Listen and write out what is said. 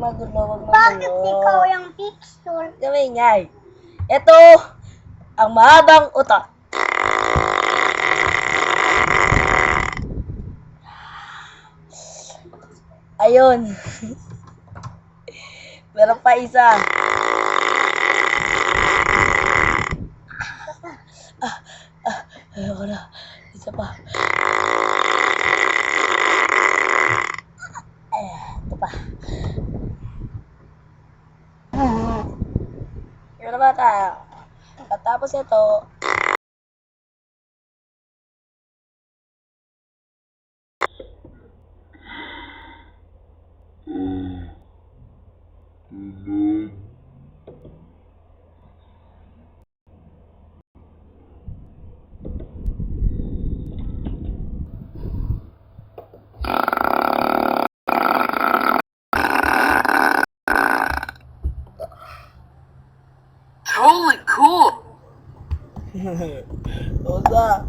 magulo, wag Bakit magulo. ikaw yung picture? Gawin ngay. Ito, ang mahabang utot. Ayun. Meron pa isa. Ayoko na. Isa pa. Ito pa. Yun na ba tayo? Tapos ito, Totally cool. Osa.